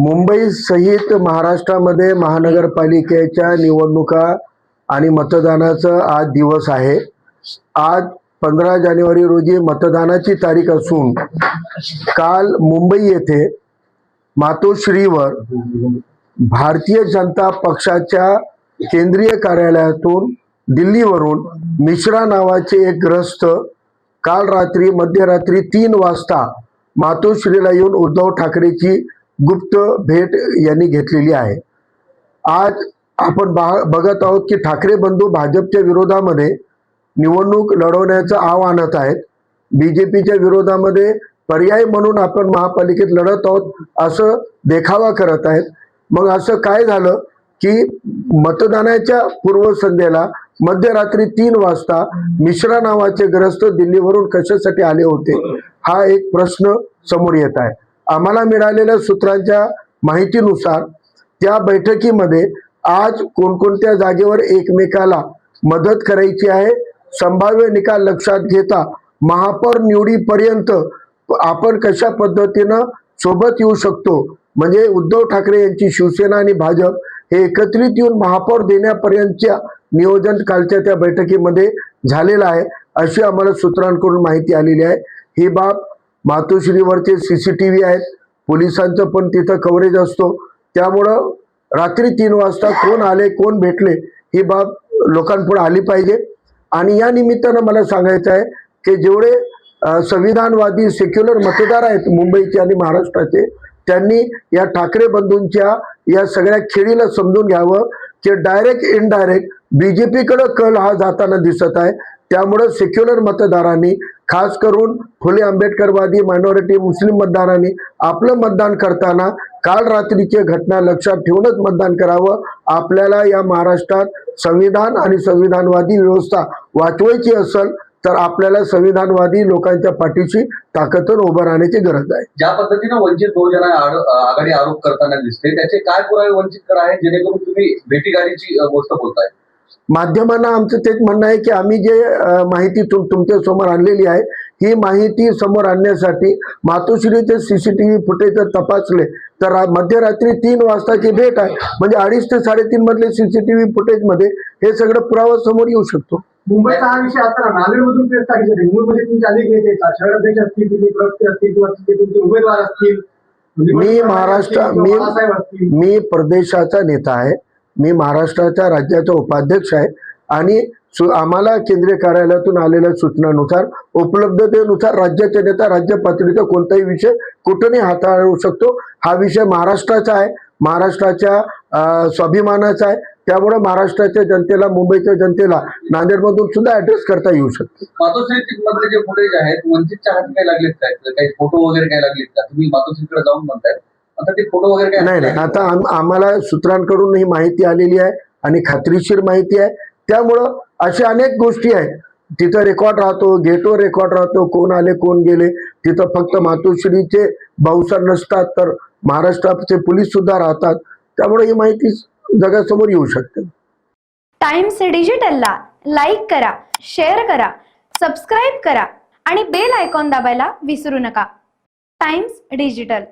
मुंबई सहित महाराष्ट्रामध्ये महानगरपालिकेच्या निवडणुका आणि मतदानाचा आज दिवस आहे। आज 15 जानेवारी रोजी मतदानाची तारीख असून काल मुंबई येथे मातोश्रीवर भारतीय जनता पक्षाच्या केंद्रीय कार्यालयातून दिल्लीवरून मिश्रा नावाचे एक ग्रस्त काल रात्री मध्यरात्री 3 वाजता मातोश्रीला येऊन उद्धव ठाकरेची गुप्त भेट यांनी घेतलेली आहे। आज आपण बघत आहोत की ठाकरे बंधू भाजपच्या विरोधामध्ये निवडणूक लढवण्याचं आव्हान आणत आहेत। बीजेपीच्या विरोधामध्ये पर्याय म्हणून आपण महापालिकेत लढत आहोत असं देखावा करत आहेत। मग असं काय झालं की मतदानाच्या पूर्वसंध्येला मध्यरात्री 3 वाजता मिश्रा नावाचे ग्रस्त दिल्लीवरून कशासाठी आले होते, हा एक प्रश्न समोर येत आहे। आम्हाला मिळालेल्या सूत्रांच्या माहितीनुसार त्या बैठकीमध्ये आज कोणकोणत्या जागेवर एकमेकाला मदत करायची आहे, संभाव्य निकाल लक्षात घेता महापौर निवडीपर्यंत आपण कशा पद्धतीनं सोबत येऊ शकतो, म्हणजे उद्धव ठाकरे यांची शिवसेना आणि भाजप हे एकत्रित येऊन महापौर देण्यापर्यंतच्या नियोजन कालच्या त्या बैठकीमध्ये झालेलं आहे, अशी आम्हाला सूत्रांकडून माहिती आलेली आहे। ही बाब मातोश्रीवरचे CCTV आहेत, पोलिसांचं पण तिथं कव्हरेज असतो, त्यामुळं रात्री 3 वाजता कोण आले कोण भेटले ही बाब लोकांपुढे आली पाहिजे। आणि या निमित्तानं मला सांगायचं आहे की जेवढे संविधानवादी सेक्युलर मतदार आहेत मुंबईचे आणि महाराष्ट्राचे, त्यांनी या ठाकरे बंधूंच्या या सगळ्या खेळीला समजून घ्यावं की डायरेक्ट इनडायरेक्ट बीजेपीकडे कल हा जाताना दिसत आहे। त्यामुळे सेक्युलर मतदारांनी, खास करून फुले आंबेडकरवादी मायनॉरिटी मुस्लिम मतदारांनी आपलं मतदान करताना काल रात्रीची घटना लक्षात ठेवूनच मतदान करावं। आपल्याला या महाराष्ट्रात संविधान आणि संविधानवादी व्यवस्था वाचवायची असेल तर आपल्याला संविधानवादी लोकांच्या पाठीशी ताकदीने उभं राहण्याची गरज आहे। ज्या पद्धतीने वंचित बहुजन आघाडी आरोप करताना दिसते, त्याचे काय पुरावे वंचितकडे आहे जेणेकरून तुम्ही भेटीगाडीची गोष्ट बोलताय? माध्यमांना आमचं तेच म्हणणं आहे की आम्ही जे माहिती तुमच्या समोर आणलेली आहे, ही माहिती समोर आणण्यासाठी मातोश्रीचे CCTV फुटेज जर तपासले तर मध्यरात्री 3 वाजताची भेट आहे, म्हणजे 2:30 ते 3:30 मधले CCTV फुटेज मध्ये हे सगळं पुरावा समोर येऊ शकतो। मुंबईचा हा विषय आता नांदेडमधून पेश टाकायचे, मुंबईमध्ये तुमचे अनेक नेते आहेत, शहराध्यक्ष असतील, तिथे प्रवक्ते असतील किंवा तिथे तुमचे उमेदवार असतील। मी प्रदेशाचा नेता आहे, मी महाराष्ट्राच्या राज्याचा उपाध्यक्ष आहे आणि आम्हाला केंद्रीय कार्यालयातून आलेल्या सूचनानुसार उपलब्धतेनुसार राज्याचे नेता राज्य पातळीचा कोणताही विषय कुठेही हाताळू शकतो। हा विषय महाराष्ट्राचा आहे, महाराष्ट्राच्या स्वाभिमानाचा आहे, त्यामुळे महाराष्ट्राच्या जनतेला, मुंबईच्या जनतेला नांदेडमधून सुद्धा ऍड्रेस करता येऊ शकतो। मातोश्रीमधले जे फुटेज आहेत वंचितच्या हाती काही लागलेत काय, काही फोटो वगैरे काही लागलेत का? तुम्ही मातोश्रीकडे जाऊन म्हणताय, आता ते फोटो वगैरे काय? नाही, आता आम्हाला सूत्रांकडून ही माहिती आलेली आहे आणि खात्रीशीर माहिती आहे, त्यामुळं अशा अनेक गोष्टी आहेत। तिथं रेकॉर्ड राहतो, गेटवर रेकॉर्ड राहतो, कोण आले कोण गेले। तिथं फक्त मातोश्रीचे भाऊसर नसतात तर महाराष्ट्राचे पोलीस सुद्धा राहतात, त्यामुळे ही माहिती जगासमोर येऊ शकते। टाइम्स डिजिटलला लाईक करा, शेअर करा, सबस्क्राईब करा आणि बेल आयकॉन दाबायला विसरू नका। Times digital.